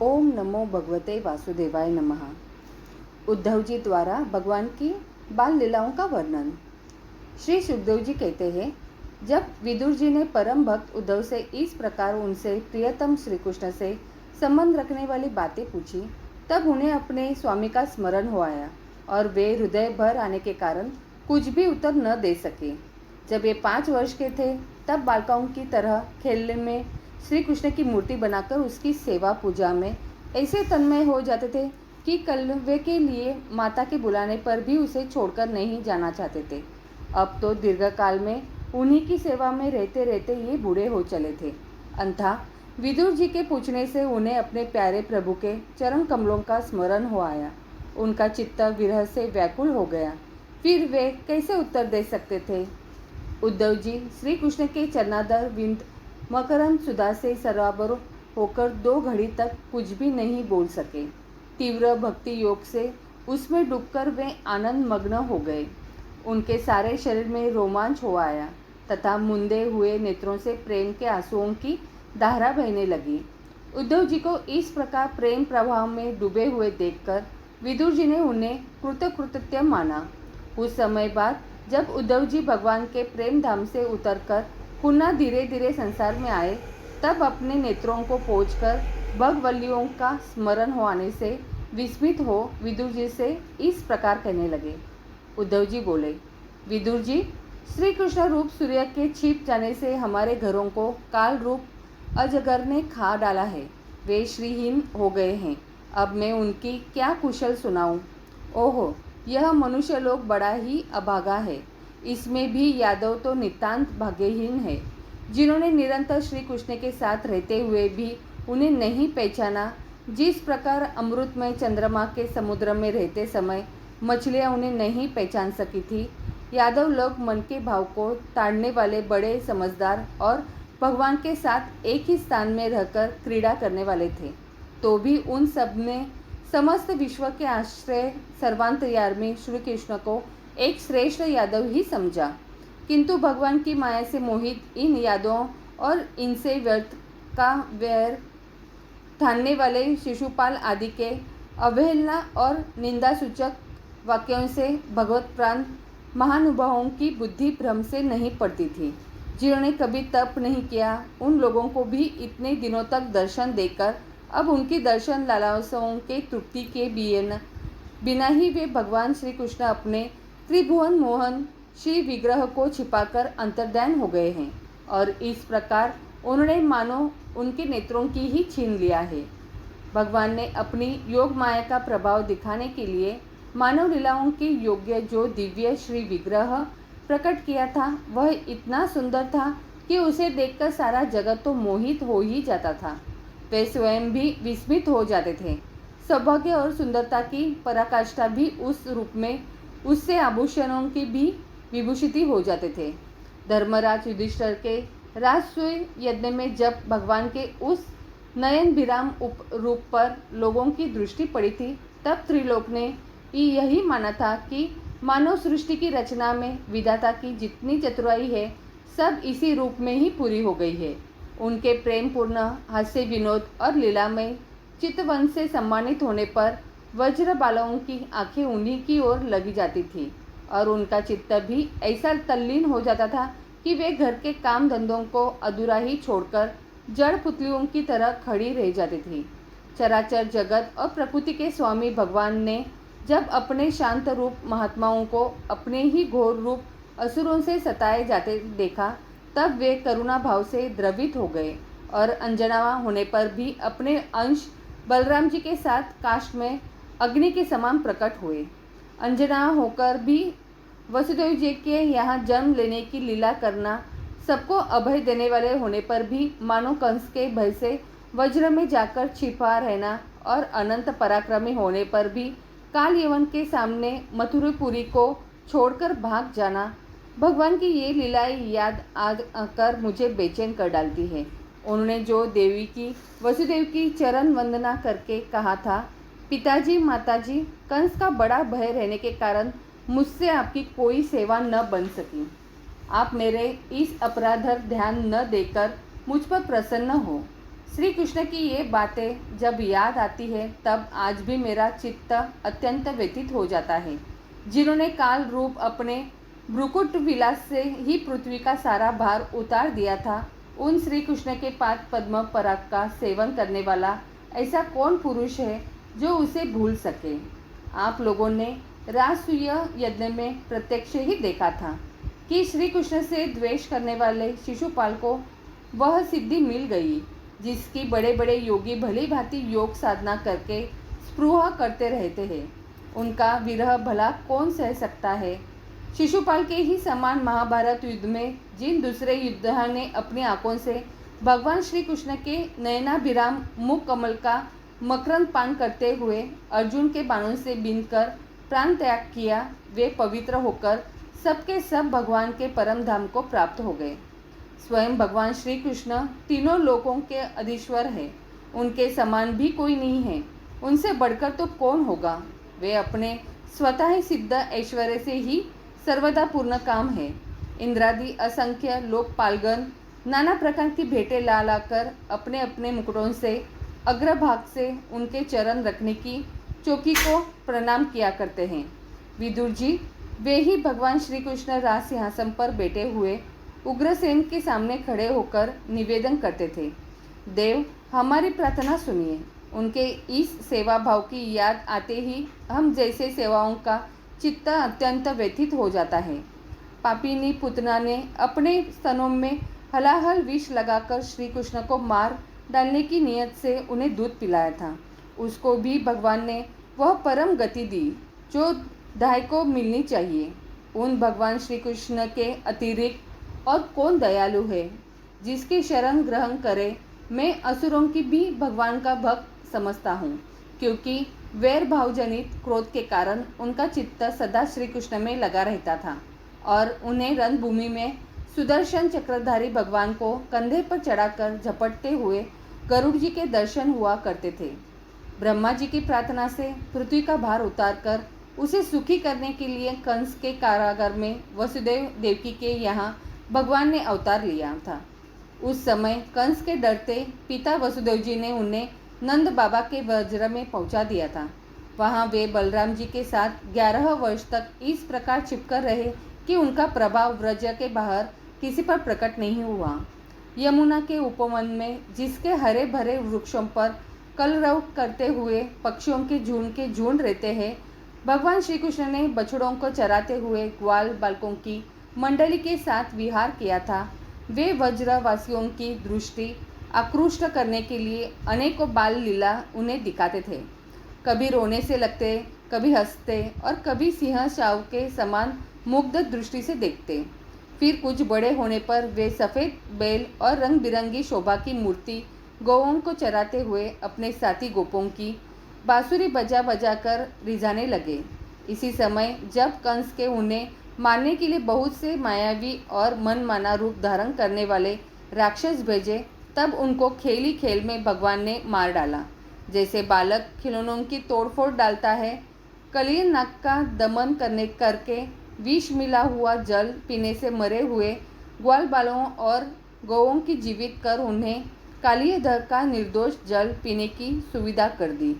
ओम नमो भगवते वासुदेवाय नमः। उद्धव जी द्वारा भगवान की बाल लीलाओं का वर्णन। श्री सुखदेव जी कहते हैं, जब विदुर जी ने परम भक्त उद्धव से इस प्रकार उनसे प्रियतम श्री कृष्ण से संबंध रखने वाली बातें पूछी, तब उन्हें अपने स्वामी का स्मरण हो आया और वे हृदय भर आने के कारण कुछ भी उत्तर न दे सके। जब ये 5 वर्ष के थे, तब बालकों की तरह खेलने में श्री कृष्ण की मूर्ति बनाकर उसकी सेवा पूजा में ऐसे तन्मय हो जाते थे कि कलवे के लिए माता के बुलाने पर भी उसे छोड़कर नहीं जाना चाहते थे। अब तो दीर्घकाल में उन्हीं की सेवा में रहते रहते ये बूढ़े हो चले थे। अंथा विदुर जी के पूछने से उन्हें अपने प्यारे प्रभु के चरण कमलों का स्मरण हो आया। उनका चित्त विरह से व्याकुल हो गया। फिर वे कैसे उत्तर दे सकते थे। उद्धव जी श्री कृष्ण के चरणाधर विंद मकरंद सुधा से सराबर होकर 2 घड़ी तक कुछ भी नहीं बोल सके। तीव्र भक्ति योग से उसमें डूबकर वे आनंद मग्न हो गए। उनके सारे शरीर में रोमांच हो आया तथा मुंदे हुए नेत्रों से प्रेम के आंसुओं की धारा बहने लगी। उद्धव जी को इस प्रकार प्रेम प्रवाह में डूबे हुए देखकर विदुर जी ने उन्हें कृतकृत्य माना। कुछ समय बाद जब उद्धव जी भगवान के प्रेम धाम से उतरकर पुनः धीरे धीरे संसार में आए, तब अपने नेत्रों को पोंछकर भगवल्लियों का स्मरण हो आने से विस्मित हो विदुर जी से इस प्रकार कहने लगे। उद्धव जी बोले, विदुर जी, श्री कृष्ण रूप सूर्य के छिप जाने से हमारे घरों को काल रूप अजगर ने खा डाला है। वे श्रीहीन हो गए हैं। अब मैं उनकी क्या कुशल सुनाऊं। ओहो, यह मनुष्य लोग बड़ा ही अभागा है। इसमें भी यादव तो नितांत भाग्यहीन है, जिन्होंने निरंतर श्री कृष्ण के साथ रहते हुए भी उन्हें नहीं पहचाना। जिस प्रकार अमृतमय चंद्रमा के समुद्र में रहते समय मछलियाँ उन्हें नहीं पहचान सकी थी, यादव लोग मन के भाव को ताड़ने वाले बड़े समझदार और भगवान के साथ एक ही स्थान में रहकर क्रीड़ा करने वाले थे, तो भी उन सब ने समस्त विश्व के आश्रय सर्वांतर्यामी श्री कृष्ण को एक श्रेष्ठ यादव ही समझा। किंतु भगवान की माया से मोहित इन यादवों और इनसे व्यर्थ का वैर ठानने वाले शिशुपाल आदि के अवहेलना और निंदा सूचक वाक्यों से भगवत प्राण महानुभावों की बुद्धि भ्रम से नहीं पड़ती थी। जिन्होंने कभी तप नहीं किया, उन लोगों को भी इतने दिनों तक दर्शन देकर अब उनकी दर्शन लालसाओं के तृप्ति के बिना ही वे भगवान श्री कृष्ण अपने त्रिभुवन मोहन श्री विग्रह को छिपाकर अंतर्ध्यान हो गए हैं और इस प्रकार उन्होंने मानो उनके नेत्रों की ही छीन लिया है। भगवान ने अपनी योग माया का प्रभाव दिखाने के लिए मानव लीलाओं के योग्य जो दिव्य श्री विग्रह प्रकट किया था, वह इतना सुंदर था कि उसे देखकर सारा जगत तो मोहित हो ही जाता था। वे स्वयं भी विस्मित हो जाते थे। सौभाग्य और सुंदरता की पराकाष्ठा भी उस रूप में उससे आभूषणों की भी विभूषित हो जाते थे। धर्मराज युधिष्ठिर के राजसूय यज्ञ में जब भगवान के उस नयन विराम रूप पर लोगों की दृष्टि पड़ी थी, तब त्रिलोक ने यही माना था कि मानव सृष्टि की रचना में विधाता की जितनी चतुराई है, सब इसी रूप में ही पूरी हो गई है। उनके प्रेम पूर्ण हास्य विनोद और लीलामय चितवन से सम्मानित होने पर वज्र बालाओं की आंखें उन्हीं की ओर लगी जाती थी और उनका चित्त भी ऐसा तल्लीन हो जाता था कि वे घर के काम धंधों को अधूरा ही छोड़कर जड़ पुतलियों की तरह खड़ी रह जाती थी। चराचर जगत और प्रकृति के स्वामी भगवान ने जब अपने शांत रूप महात्माओं को अपने ही घोर रूप असुरों से सताए जाते देखा, तब वे करुणा भाव से द्रवित हो गए और अंजना होने पर भी अपने अंश बलराम जी के साथ काष्ठ में अग्नि के समान प्रकट हुए। अंजना होकर भी वसुदेव जी के यहाँ जन्म लेने की लीला करना, सबको अभय देने वाले होने पर भी मानो कंस के भय से वज्र में जाकर छिपा रहना और अनंत पराक्रमी होने पर भी काल यवन के सामने मथुरापुरी को छोड़कर भाग जाना, भगवान की ये लीलाएं याद आकर मुझे बेचैन कर डालती है। उन्होंने जो देवी की वसुदेव की चरण वंदना करके कहा था, पिताजी माताजी, कंस का बड़ा भय रहने के कारण मुझसे आपकी कोई सेवा न बन सकी। आप मेरे इस अपराधर ध्यान न देकर मुझ पर प्रसन्न हो। श्री कृष्ण की ये बातें जब याद आती है तब आज भी मेरा चित्त अत्यंत व्यथित हो जाता है। जिन्होंने काल रूप अपने भ्रुकुट विलास से ही पृथ्वी का सारा भार उतार दिया था, उन श्री कृष्ण के पाद पद्म पराग का सेवन करने वाला ऐसा कौन पुरुष है जो उसे भूल सके। आप लोगों ने राजसूय यज्ञ में प्रत्यक्ष ही देखा था कि श्री कृष्ण से द्वेष करने वाले शिशुपाल को वह सिद्धि मिल गई जिसकी बड़े बड़े योगी भली भांति योग साधना करके स्पृहा करते रहते हैं। उनका विरह भला कौन सह सकता है। शिशुपाल के ही समान महाभारत युद्ध में जिन दूसरे योद्धा ने अपनी आंखों से भगवान श्री कृष्ण के नयनाभिराम मुख कमल का मकरंद पान करते हुए अर्जुन के बाणों से बीनकर प्राण त्याग किया, वे पवित्र होकर सबके सब भगवान के परम धाम को प्राप्त हो गए। स्वयं भगवान श्री कृष्ण तीनों लोकों के अधीश्वर है, उनके समान भी कोई नहीं है, उनसे बढ़कर तो कौन होगा। वे अपने स्वतः ही सिद्ध ऐश्वर्य से ही सर्वदा पूर्ण काम है। इंद्रादि असंख्य लोकपालगण नाना प्रकार की भेंटें ला लाकर अपने अपने मुकुटों से अग्रभाग से उनके चरण रखने की चौकी को प्रणाम किया करते हैं। विदुर जी वे ही भगवान श्री कृष्ण राज सिंहासन पर बैठे हुए उग्रसेन के सामने खड़े होकर निवेदन करते थे, देव हमारी प्रार्थना सुनिए। उनके इस सेवा भाव की याद आते ही हम जैसे सेवाओं का चित्त अत्यंत व्यथित हो जाता है। पापिनी पुतना ने अपने स्तनों में हलाहल विष लगाकर श्री कृष्ण को मार डालने की नियत से उन्हें दूध पिलाया था। उसको भी भगवान ने वह परम गति दी जो दाय को मिलनी चाहिए। उन भगवान श्री कृष्ण के अतिरिक्त और कौन दयालु है जिसकी शरण ग्रहण करे। मैं असुरों की भी भगवान का भक्त समझता हूँ, क्योंकि वैर भाव जनित क्रोध के कारण उनका चित्त सदा श्री कृष्ण में लगा रहता था और उन्हें रणभूमि में सुदर्शन चक्रधारी भगवान को कंधे पर चढ़ाकर झपटते हुए गरुड़ जी के दर्शन हुआ करते थे। ब्रह्मा जी की प्रार्थना से पृथ्वी का भार उतारकर उसे सुखी करने के लिए कंस के कारागार में वसुदेव देवकी के यहाँ भगवान ने अवतार लिया था। उस समय कंस के डरते पिता वसुदेव जी ने उन्हें नंद बाबा के वज्र में पहुंचा दिया था। वहां वे बलराम जी के साथ 11 वर्ष तक इस प्रकार छिपकर रहे कि उनका प्रभाव व्रज के बाहर किसी पर प्रकट नहीं हुआ। यमुना के उपवन में जिसके हरे भरे वृक्षों पर कलरव करते हुए पक्षियों के झुंड रहते हैं, भगवान श्री कृष्ण ने बछड़ों को चराते हुए ग्वाल बालकों की मंडली के साथ विहार किया था। वे वज्रवासियों की दृष्टि आकृष्ट करने के लिए अनेकों बाल लीला उन्हें दिखाते थे। कभी रोने से लगते, कभी हंसते और कभी सिंह शाव के समान मुग्ध दृष्टि से देखते। फिर कुछ बड़े होने पर वे सफ़ेद बैल और रंग बिरंगी शोभा की मूर्ति गौओं को चराते हुए अपने साथी गोपों की बांसुरी बजा बजा कर रिझाने लगे। इसी समय जब कंस के उन्हें मारने के लिए बहुत से मायावी और मनमाना रूप धारण करने वाले राक्षस भेजे, तब उनको खेली खेल में भगवान ने मार डाला। जैसे बालक खिलौनों की तोड़फोड़ डालता है, कलिय नाग का दमन करके विष मिला हुआ जल पीने से मरे हुए ग्वाल बालों और गौओं की जीवित कर उन्हें कालिय दह का निर्दोष जल पीने की सुविधा कर दी।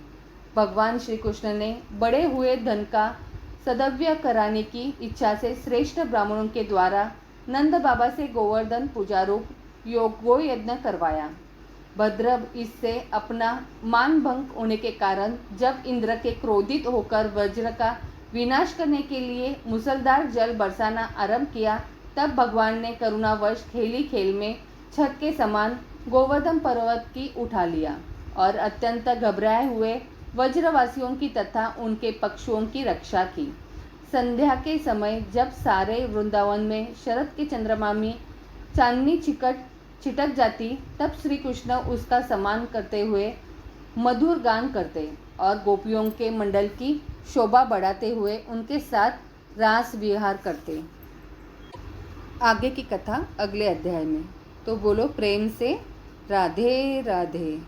भगवान श्री कृष्ण ने बड़े हुए धन का सदव्य कराने की इच्छा से श्रेष्ठ ब्राह्मणों के द्वारा नंद बाबा से गोवर्धन पूजा रूप गो यज्ञ करवाया। भद्र इससे अपना मान भंग होने के कारण जब इंद्र के क्रोधित होकर वज्र का विनाश करने के लिए मूसलधार जल बरसाना आरंभ किया, तब भगवान ने करुणावश खेली खेल में छत के समान गोवर्धन पर्वत की उठा लिया और अत्यंत घबराए हुए वज्रवासियों की तथा उनके पक्षुओं की रक्षा की। संध्या के समय जब सारे वृंदावन में शरद के चंद्रमा में चांदनी छिटक जाती, तब श्री कृष्ण उसका सम्मान करते हुए मधुर गान करते और गोपियों के मंडल की शोभा बढ़ाते हुए उनके साथ रास विहार करते। आगे की कथा अगले अध्याय में। तो बोलो प्रेम से राधे राधे।